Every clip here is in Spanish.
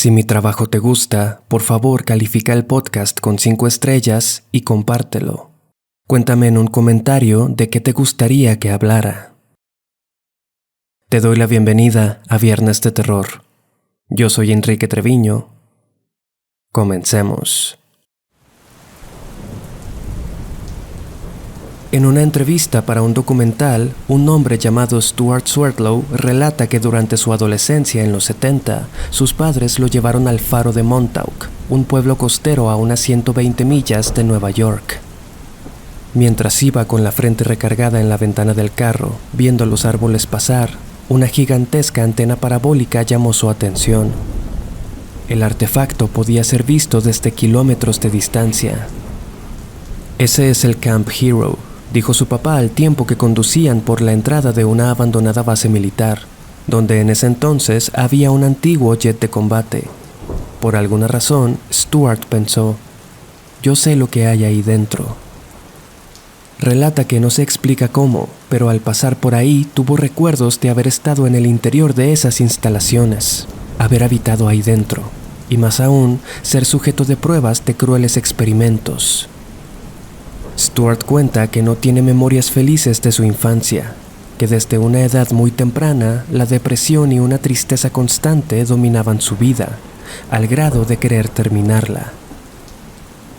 Si mi trabajo te gusta, por favor califica el podcast con 5 estrellas y compártelo. Cuéntame en un comentario de qué te gustaría que hablara. Te doy la bienvenida a Viernes de Terror. Yo soy Enrique Treviño. Comencemos. En una entrevista para un documental, un hombre llamado Stuart Swerdlow relata que durante su adolescencia en los 70, sus padres lo llevaron al faro de Montauk, un pueblo costero a unas 120 millas de Nueva York. Mientras iba con la frente recargada en la ventana del carro, viendo los árboles pasar, una gigantesca antena parabólica llamó su atención. El artefacto podía ser visto desde kilómetros de distancia. Ese es el Camp Hero, dijo su papá al tiempo que conducían por la entrada de una abandonada base militar, donde en ese entonces había un antiguo jet de combate. Por alguna razón, Stuart pensó, yo sé lo que hay ahí dentro. Relata que no se explica cómo, pero al pasar por ahí tuvo recuerdos de haber estado en el interior de esas instalaciones, haber habitado ahí dentro, y más aún, ser sujeto de pruebas de crueles experimentos. Stuart cuenta que no tiene memorias felices de su infancia, que desde una edad muy temprana la depresión y una tristeza constante dominaban su vida, al grado de querer terminarla.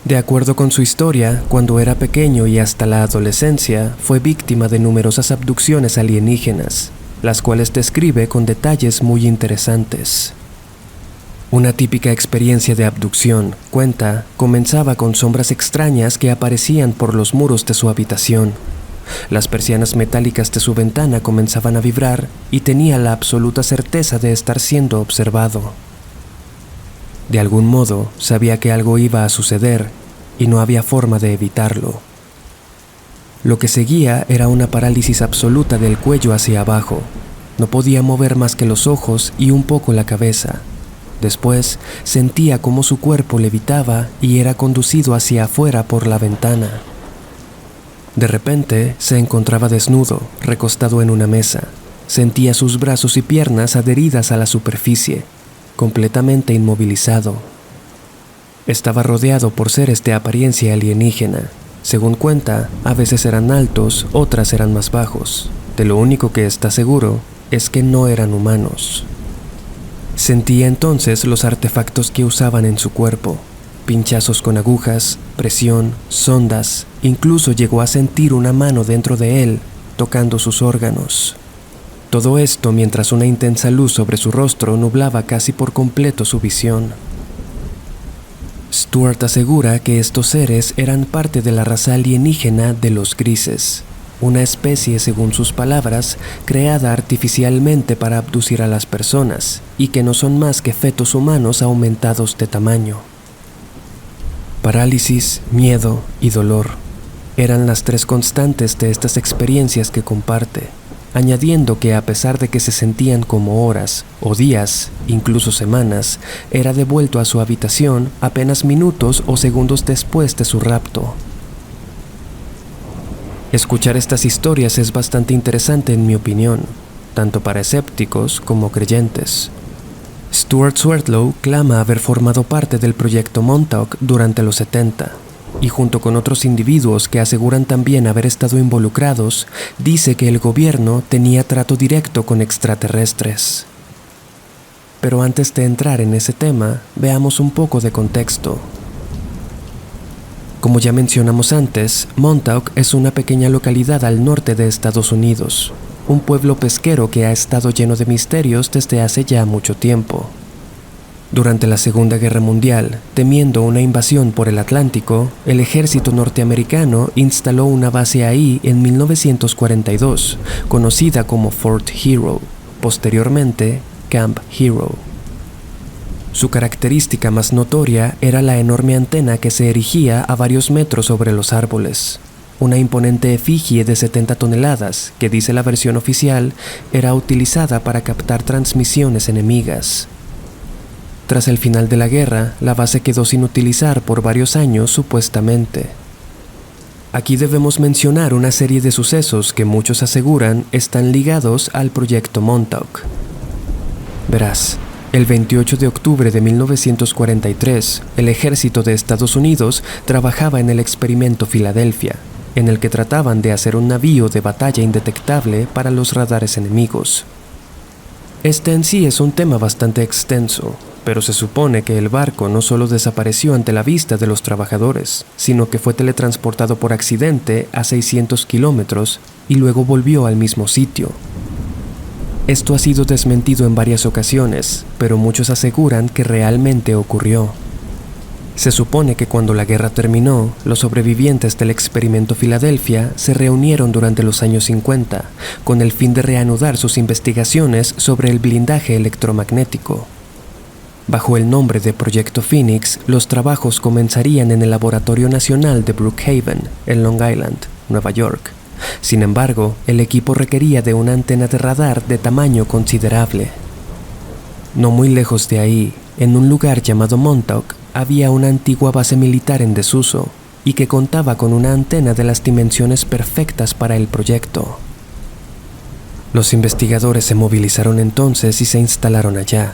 De acuerdo con su historia, cuando era pequeño y hasta la adolescencia, fue víctima de numerosas abducciones alienígenas, las cuales describe con detalles muy interesantes. Una típica experiencia de abducción, cuenta, comenzaba con sombras extrañas que aparecían por los muros de su habitación. Las persianas metálicas de su ventana comenzaban a vibrar y tenía la absoluta certeza de estar siendo observado. De algún modo, sabía que algo iba a suceder y no había forma de evitarlo. Lo que seguía era una parálisis absoluta del cuello hacia abajo. No podía mover más que los ojos y un poco la cabeza. Después, sentía cómo su cuerpo levitaba y era conducido hacia afuera por la ventana. De repente, se encontraba desnudo, recostado en una mesa. Sentía sus brazos y piernas adheridas a la superficie, completamente inmovilizado. Estaba rodeado por seres de apariencia alienígena. Según cuenta, a veces eran altos, otras eran más bajos. De lo único que está seguro es que no eran humanos. Sentía entonces los artefactos que usaban en su cuerpo, pinchazos con agujas, presión, sondas, incluso llegó a sentir una mano dentro de él, tocando sus órganos. Todo esto mientras una intensa luz sobre su rostro nublaba casi por completo su visión. Stuart asegura que estos seres eran parte de la raza alienígena de los grises, una especie, según sus palabras, creada artificialmente para abducir a las personas y que no son más que fetos humanos aumentados de tamaño. Parálisis, miedo y dolor eran las tres constantes de estas experiencias que comparte, añadiendo que a pesar de que se sentían como horas o días, incluso semanas, era devuelto a su habitación apenas minutos o segundos después de su rapto. Escuchar estas historias es bastante interesante en mi opinión, tanto para escépticos como creyentes. Stuart Swerdlow clama haber formado parte del proyecto Montauk durante los 70, y junto con otros individuos que aseguran también haber estado involucrados, dice que el gobierno tenía trato directo con extraterrestres. Pero antes de entrar en ese tema, veamos un poco de contexto. Como ya mencionamos antes, Montauk es una pequeña localidad al norte de Estados Unidos, un pueblo pesquero que ha estado lleno de misterios desde hace ya mucho tiempo. Durante la Segunda Guerra Mundial, temiendo una invasión por el Atlántico, el ejército norteamericano instaló una base ahí en 1942, conocida como Fort Hero, posteriormente Camp Hero. Su característica más notoria era la enorme antena que se erigía a varios metros sobre los árboles. Una imponente efigie de 70 toneladas, que dice la versión oficial, era utilizada para captar transmisiones enemigas. Tras el final de la guerra, la base quedó sin utilizar por varios años supuestamente. Aquí debemos mencionar una serie de sucesos que muchos aseguran están ligados al proyecto Montauk. Verás, El 28 de octubre de 1943, el ejército de Estados Unidos trabajaba en el experimento Filadelfia, en el que trataban de hacer un navío de batalla indetectable para los radares enemigos. Este en sí es un tema bastante extenso, pero se supone que el barco no solo desapareció ante la vista de los trabajadores, sino que fue teletransportado por accidente a 600 kilómetros y luego volvió al mismo sitio. Esto ha sido desmentido en varias ocasiones, pero muchos aseguran que realmente ocurrió. Se supone que cuando la guerra terminó, los sobrevivientes del experimento Filadelfia se reunieron durante los años 50 con el fin de reanudar sus investigaciones sobre el blindaje electromagnético. Bajo el nombre de Proyecto Phoenix, los trabajos comenzarían en el Laboratorio Nacional de Brookhaven, en Long Island, Nueva York. Sin embargo, el equipo requería de una antena de radar de tamaño considerable. No muy lejos de ahí, en un lugar llamado Montauk, había una antigua base militar en desuso y que contaba con una antena de las dimensiones perfectas para el proyecto. Los investigadores se movilizaron entonces y se instalaron allá,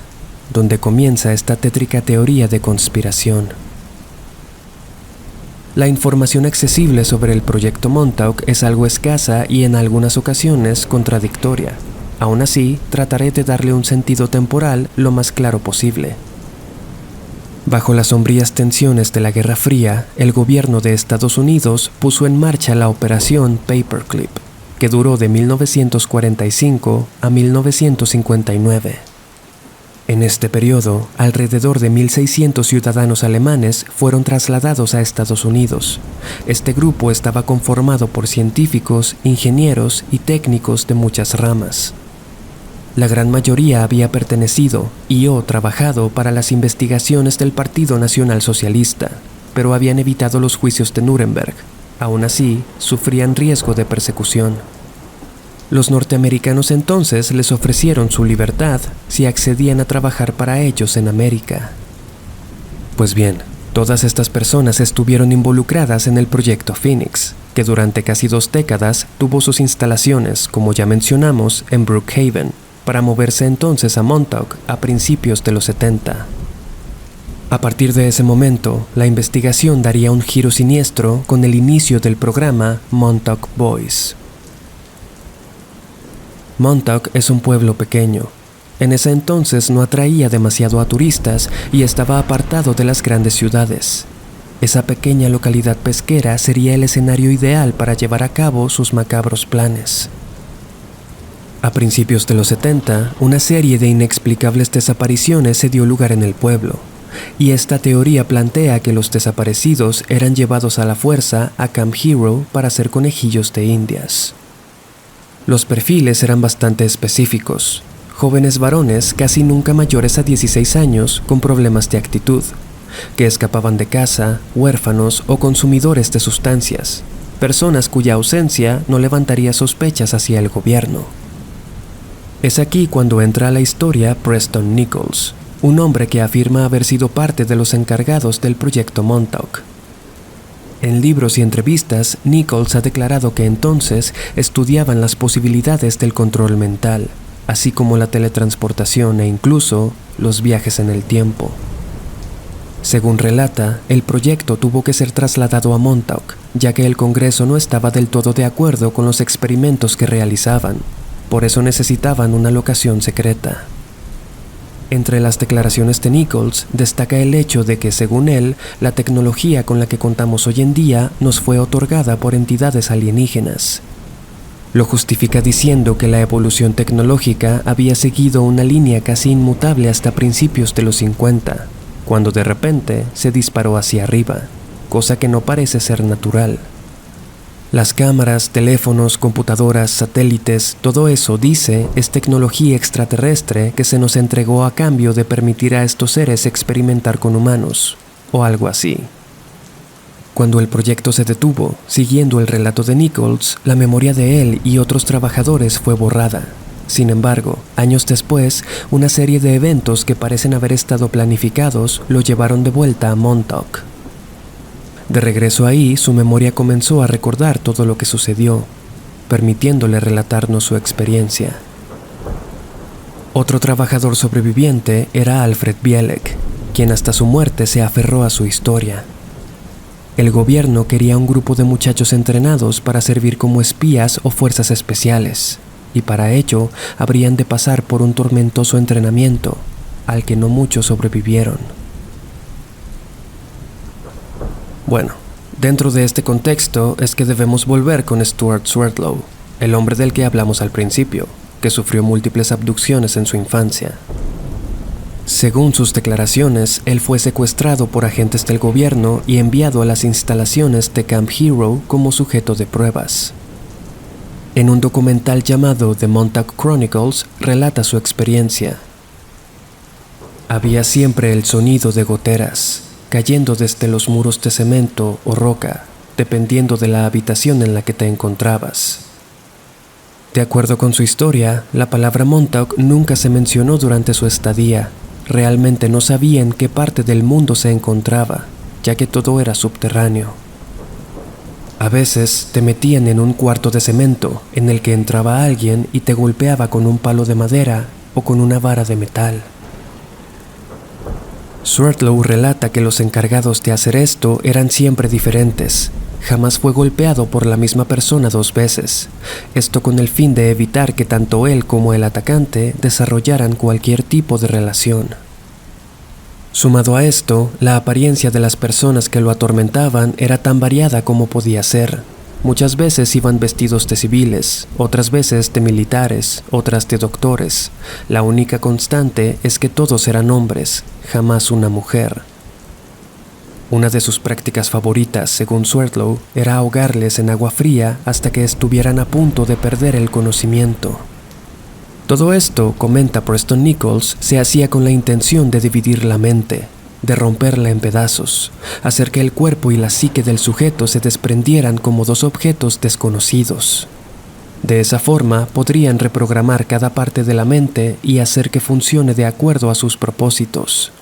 donde comienza esta tétrica teoría de conspiración. La información accesible sobre el proyecto Montauk es algo escasa y en algunas ocasiones contradictoria. Aún así, trataré de darle un sentido temporal lo más claro posible. Bajo las sombrías tensiones de la Guerra Fría, el gobierno de Estados Unidos puso en marcha la operación Paperclip, que duró de 1945 a 1959. En este periodo, alrededor de 1.600 ciudadanos alemanes fueron trasladados a Estados Unidos. Este grupo estaba conformado por científicos, ingenieros y técnicos de muchas ramas. La gran mayoría había pertenecido o trabajado para las investigaciones del Partido Nacional Socialista, pero habían evitado los juicios de Nuremberg. Aún así, sufrían riesgo de persecución. Los norteamericanos entonces les ofrecieron su libertad si accedían a trabajar para ellos en América. Pues bien, todas estas personas estuvieron involucradas en el proyecto Phoenix, que durante casi 2 décadas tuvo sus instalaciones, como ya mencionamos, en Brookhaven, para moverse entonces a Montauk a principios de los 70. A partir de ese momento, la investigación daría un giro siniestro con el inicio del programa Montauk Boys. Montauk es un pueblo pequeño. En ese entonces no atraía demasiado a turistas y estaba apartado de las grandes ciudades. Esa pequeña localidad pesquera sería el escenario ideal para llevar a cabo sus macabros planes. A principios de los 70, una serie de inexplicables desapariciones se dio lugar en el pueblo, y esta teoría plantea que los desaparecidos eran llevados a la fuerza a Camp Hero para ser conejillos de indias. Los perfiles eran bastante específicos: jóvenes varones casi nunca mayores a 16 años con problemas de actitud, que escapaban de casa, huérfanos o consumidores de sustancias, personas cuya ausencia no levantaría sospechas hacia el gobierno. Es aquí cuando entra a la historia Preston Nichols, un hombre que afirma haber sido parte de los encargados del proyecto Montauk. En libros y entrevistas, Nichols ha declarado que entonces estudiaban las posibilidades del control mental, así como la teletransportación e incluso los viajes en el tiempo. Según relata, el proyecto tuvo que ser trasladado a Montauk, ya que el Congreso no estaba del todo de acuerdo con los experimentos que realizaban. Por eso necesitaban una locación secreta. Entre las declaraciones de Nichols destaca el hecho de que, según él, la tecnología con la que contamos hoy en día nos fue otorgada por entidades alienígenas. Lo justifica diciendo que la evolución tecnológica había seguido una línea casi inmutable hasta principios de los 50, cuando de repente se disparó hacia arriba, cosa que no parece ser natural. Las cámaras, teléfonos, computadoras, satélites, todo eso, dice, es tecnología extraterrestre que se nos entregó a cambio de permitir a estos seres experimentar con humanos, o algo así. Cuando el proyecto se detuvo, siguiendo el relato de Nichols, la memoria de él y otros trabajadores fue borrada. Sin embargo, años después, una serie de eventos que parecen haber estado planificados lo llevaron de vuelta a Montauk. De regreso ahí, su memoria comenzó a recordar todo lo que sucedió, permitiéndole relatarnos su experiencia. Otro trabajador sobreviviente era Alfred Bielek, quien hasta su muerte se aferró a su historia. El gobierno quería un grupo de muchachos entrenados para servir como espías o fuerzas especiales, y para ello habrían de pasar por un tormentoso entrenamiento, al que no muchos sobrevivieron. Bueno, dentro de este contexto es que debemos volver con Stuart Swerdlow, el hombre del que hablamos al principio, que sufrió múltiples abducciones en su infancia. Según sus declaraciones, él fue secuestrado por agentes del gobierno y enviado a las instalaciones de Camp Hero como sujeto de pruebas. En un documental llamado The Montauk Chronicles, relata su experiencia. Había siempre el sonido de goteras, cayendo desde los muros de cemento o roca, dependiendo de la habitación en la que te encontrabas. De acuerdo con su historia, la palabra Montauk nunca se mencionó durante su estadía. Realmente no sabía en qué parte del mundo se encontraba, ya que todo era subterráneo. A veces te metían en un cuarto de cemento en el que entraba alguien y te golpeaba con un palo de madera o con una vara de metal. Swerdlow relata que los encargados de hacer esto eran siempre diferentes. Jamás fue golpeado por la misma persona 2 veces, esto con el fin de evitar que tanto él como el atacante desarrollaran cualquier tipo de relación. Sumado a esto, la apariencia de las personas que lo atormentaban era tan variada como podía ser. Muchas veces iban vestidos de civiles, otras veces de militares, otras de doctores. La única constante es que todos eran hombres, jamás una mujer. Una de sus prácticas favoritas, según Swerdlow, era ahogarles en agua fría hasta que estuvieran a punto de perder el conocimiento. Todo esto, comenta Preston Nichols, se hacía con la intención de dividir la mente, de romperla en pedazos, hacer que el cuerpo y la psique del sujeto se desprendieran como 2 objetos desconocidos. De esa forma, podrían reprogramar cada parte de la mente y hacer que funcione de acuerdo a sus propósitos.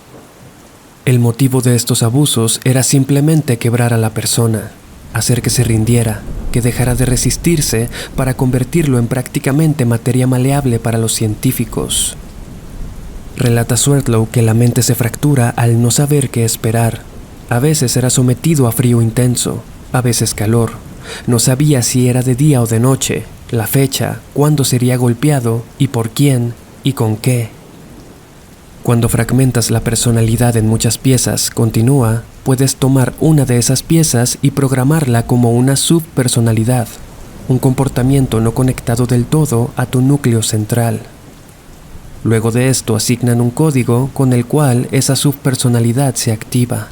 El motivo de estos abusos era simplemente quebrar a la persona, hacer que se rindiera, que dejara de resistirse para convertirlo en prácticamente materia maleable para los científicos. Relata Swerdlow que la mente se fractura al no saber qué esperar. A veces era sometido a frío intenso, a veces calor. No sabía si era de día o de noche, la fecha, cuándo sería golpeado y por quién y con qué. Cuando fragmentas la personalidad en muchas piezas, continúa, puedes tomar una de esas piezas y programarla como una subpersonalidad, un comportamiento no conectado del todo a tu núcleo central. Luego de esto asignan un código con el cual esa subpersonalidad se activa.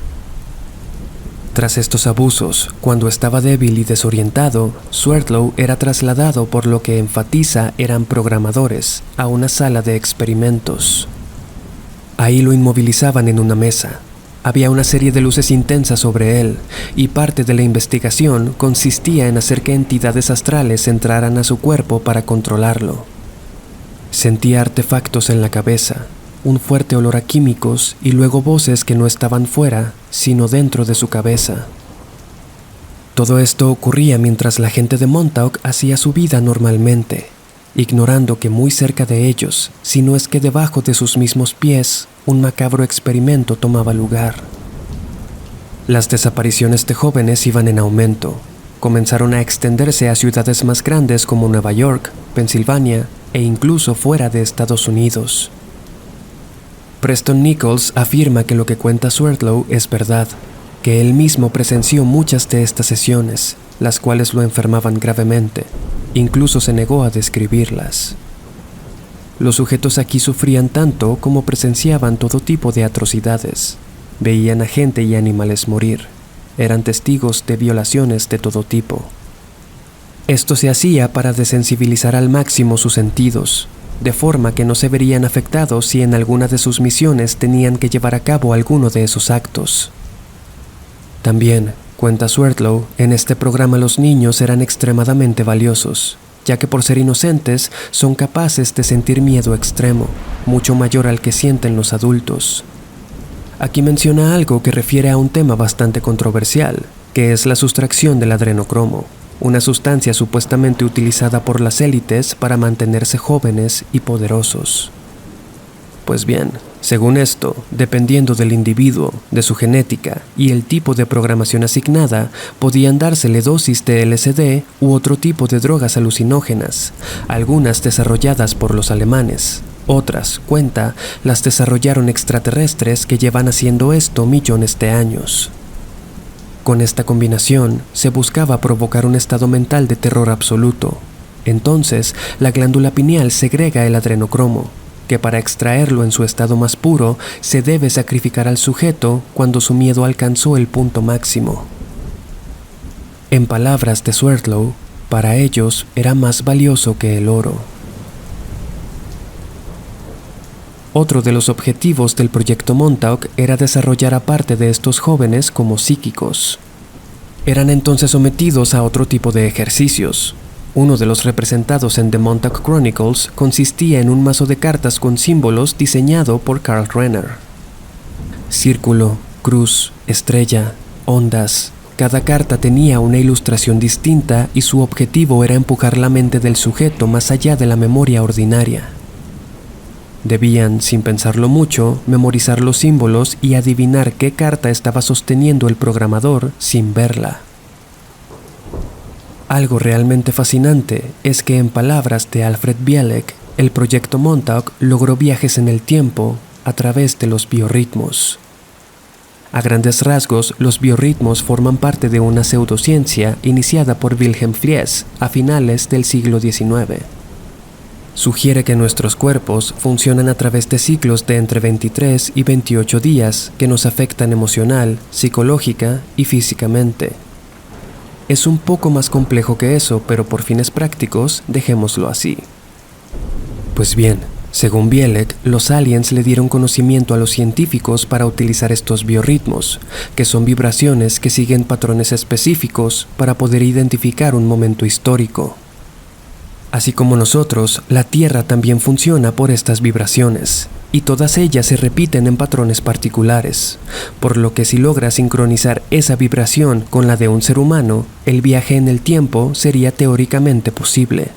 Tras estos abusos, cuando estaba débil y desorientado, Swerdlow era trasladado por lo que enfatiza eran programadores a una sala de experimentos. Ahí lo inmovilizaban en una mesa. Había una serie de luces intensas sobre él, y parte de la investigación consistía en hacer que entidades astrales entraran a su cuerpo para controlarlo. Sentía artefactos en la cabeza, un fuerte olor a químicos y luego voces que no estaban fuera, sino dentro de su cabeza. Todo esto ocurría mientras la gente de Montauk hacía su vida normalmente, ignorando que muy cerca de ellos, si no es que debajo de sus mismos pies, un macabro experimento tomaba lugar. Las desapariciones de jóvenes iban en aumento. Comenzaron a extenderse a ciudades más grandes como Nueva York, Pensilvania e incluso fuera de Estados Unidos. Preston Nichols afirma que lo que cuenta Swerdlow es verdad, que él mismo presenció muchas de estas sesiones, las cuales lo enfermaban gravemente. Incluso se negó a describirlas. Los sujetos aquí sufrían tanto como presenciaban todo tipo de atrocidades. Veían a gente y animales morir. Eran testigos de violaciones de todo tipo. Esto se hacía para desensibilizar al máximo sus sentidos, de forma que no se verían afectados si en alguna de sus misiones tenían que llevar a cabo alguno de esos actos. También, cuenta Swerdlow, en este programa los niños eran extremadamente valiosos, ya que por ser inocentes son capaces de sentir miedo extremo, mucho mayor al que sienten los adultos. Aquí menciona algo que refiere a un tema bastante controversial, que es la sustracción del adrenocromo, una sustancia supuestamente utilizada por las élites para mantenerse jóvenes y poderosos. Pues bien, según esto, dependiendo del individuo, de su genética y el tipo de programación asignada, podían dársele dosis de LSD u otro tipo de drogas alucinógenas, algunas desarrolladas por los alemanes. Otras, cuenta, las desarrollaron extraterrestres que llevan haciendo esto millones de años. Con esta combinación, se buscaba provocar un estado mental de terror absoluto. Entonces, la glándula pineal segrega el adrenocromo, que para extraerlo en su estado más puro, se debe sacrificar al sujeto cuando su miedo alcanzó el punto máximo. En palabras de Swerdlow, para ellos era más valioso que el oro. Otro de los objetivos del proyecto Montauk era desarrollar a parte de estos jóvenes como psíquicos. Eran entonces sometidos a otro tipo de ejercicios. Uno de los representados en The Montauk Chronicles consistía en un mazo de cartas con símbolos diseñado por Karl Renner. Círculo, cruz, estrella, ondas. Cada carta tenía una ilustración distinta y su objetivo era empujar la mente del sujeto más allá de la memoria ordinaria. Debían, sin pensarlo mucho, memorizar los símbolos y adivinar qué carta estaba sosteniendo el programador sin verla. Algo realmente fascinante es que, en palabras de Alfred Bielek, el proyecto Montauk logró viajes en el tiempo a través de los biorritmos. A grandes rasgos, los biorritmos forman parte de una pseudociencia iniciada por Wilhelm Fries a finales del siglo XIX. Sugiere que nuestros cuerpos funcionan a través de ciclos de entre 23 y 28 días que nos afectan emocional, psicológica y físicamente. Es un poco más complejo que eso, pero por fines prácticos, dejémoslo así. Pues bien, según Bielek, los aliens le dieron conocimiento a los científicos para utilizar estos biorritmos, que son vibraciones que siguen patrones específicos para poder identificar un momento histórico. Así como nosotros, la Tierra también funciona por estas vibraciones, y todas ellas se repiten en patrones particulares, por lo que si logra sincronizar esa vibración con la de un ser humano, el viaje en el tiempo sería teóricamente posible.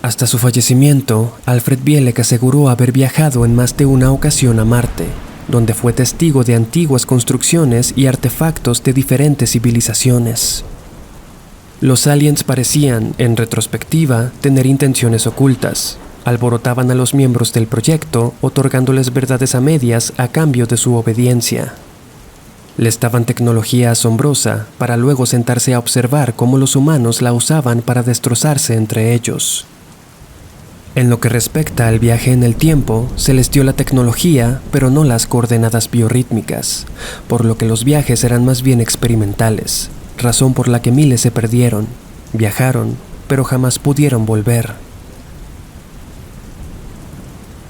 Hasta su fallecimiento, Alfred Bielek aseguró haber viajado en más de una ocasión a Marte, donde fue testigo de antiguas construcciones y artefactos de diferentes civilizaciones. Los aliens parecían, en retrospectiva, tener intenciones ocultas. Alborotaban a los miembros del proyecto, otorgándoles verdades a medias a cambio de su obediencia. Les daban tecnología asombrosa para luego sentarse a observar cómo los humanos la usaban para destrozarse entre ellos. En lo que respecta al viaje en el tiempo, se les dio la tecnología, pero no las coordenadas biorrítmicas, por lo que los viajes eran más bien experimentales, razón por la que miles se perdieron, viajaron, pero jamás pudieron volver.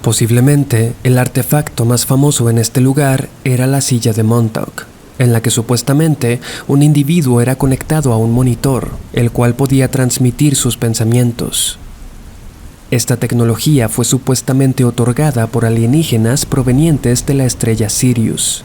Posiblemente, el artefacto más famoso en este lugar era la silla de Montauk, en la que supuestamente un individuo era conectado a un monitor, el cual podía transmitir sus pensamientos. Esta tecnología fue supuestamente otorgada por alienígenas provenientes de la estrella Sirius.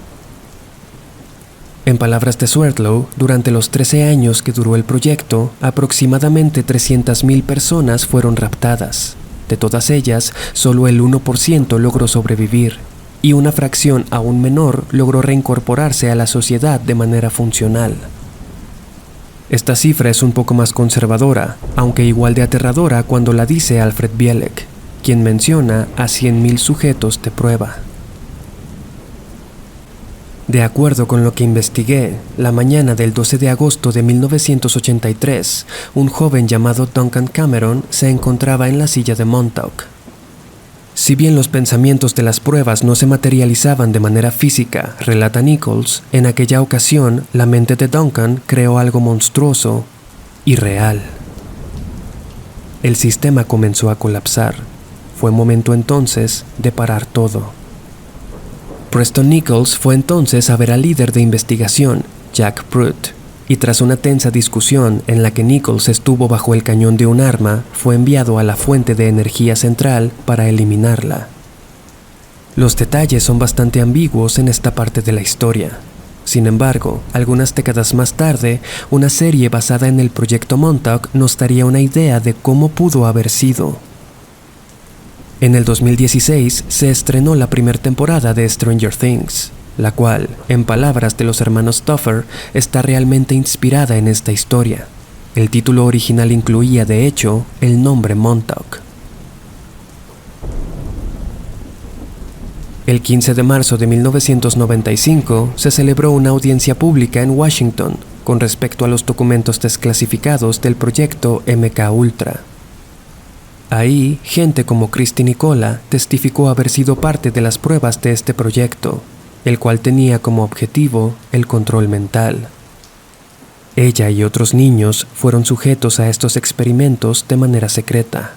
En palabras de Swerdlow, durante los 13 años que duró el proyecto, aproximadamente 300.000 personas fueron raptadas. De todas ellas, solo el 1% logró sobrevivir, y una fracción aún menor logró reincorporarse a la sociedad de manera funcional. Esta cifra es un poco más conservadora, aunque igual de aterradora cuando la dice Alfred Bielek, quien menciona a 100.000 sujetos de prueba. De acuerdo con lo que investigué, la mañana del 12 de agosto de 1983, un joven llamado Duncan Cameron se encontraba en la silla de Montauk. Si bien los pensamientos de las pruebas no se materializaban de manera física, relata Nichols, en aquella ocasión la mente de Duncan creó algo monstruoso y real. El sistema comenzó a colapsar. Fue momento entonces de parar todo. Preston Nichols fue entonces a ver al líder de investigación, Jack Pruitt, y tras una tensa discusión en la que Nichols estuvo bajo el cañón de un arma, fue enviado a la fuente de energía central para eliminarla. Los detalles son bastante ambiguos en esta parte de la historia. Sin embargo, algunas décadas más tarde, una serie basada en el proyecto Montauk nos daría una idea de cómo pudo haber sido. En el 2016 se estrenó la primera temporada de Stranger Things, la cual, en palabras de los hermanos Duffer, está realmente inspirada en esta historia. El título original incluía, de hecho, el nombre Montauk. El 15 de marzo de 1995 se celebró una audiencia pública en Washington con respecto a los documentos desclasificados del proyecto MK Ultra. Ahí, gente como Christy Nicola testificó haber sido parte de las pruebas de este proyecto, el cual tenía como objetivo el control mental. Ella y otros niños fueron sujetos a estos experimentos de manera secreta.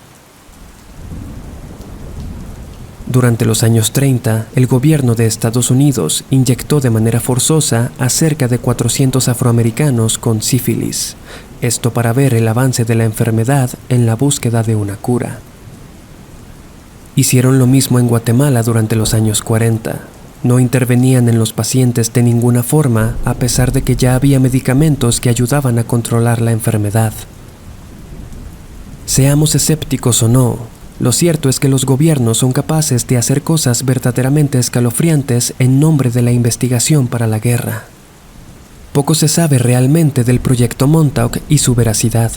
Durante los años 30, el gobierno de Estados Unidos inyectó de manera forzosa a cerca de 400 afroamericanos con sífilis, esto para ver el avance de la enfermedad en la búsqueda de una cura. Hicieron lo mismo en Guatemala durante los años 40. No intervenían en los pacientes de ninguna forma, a pesar de que ya había medicamentos que ayudaban a controlar la enfermedad. Seamos escépticos o no, lo cierto es que los gobiernos son capaces de hacer cosas verdaderamente escalofriantes en nombre de la investigación para la guerra. Poco se sabe realmente del proyecto Montauk y su veracidad.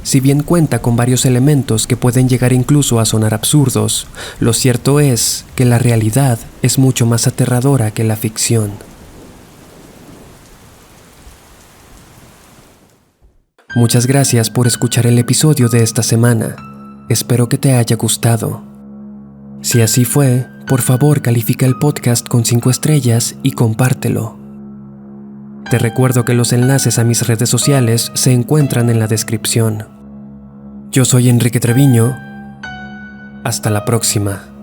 Si bien cuenta con varios elementos que pueden llegar incluso a sonar absurdos, lo cierto es que la realidad es mucho más aterradora que la ficción. Muchas gracias por escuchar el episodio de esta semana. Espero que te haya gustado. Si así fue, por favor califica el podcast con 5 estrellas y compártelo. Te recuerdo que los enlaces a mis redes sociales se encuentran en la descripción. Yo soy Enrique Treviño. Hasta la próxima.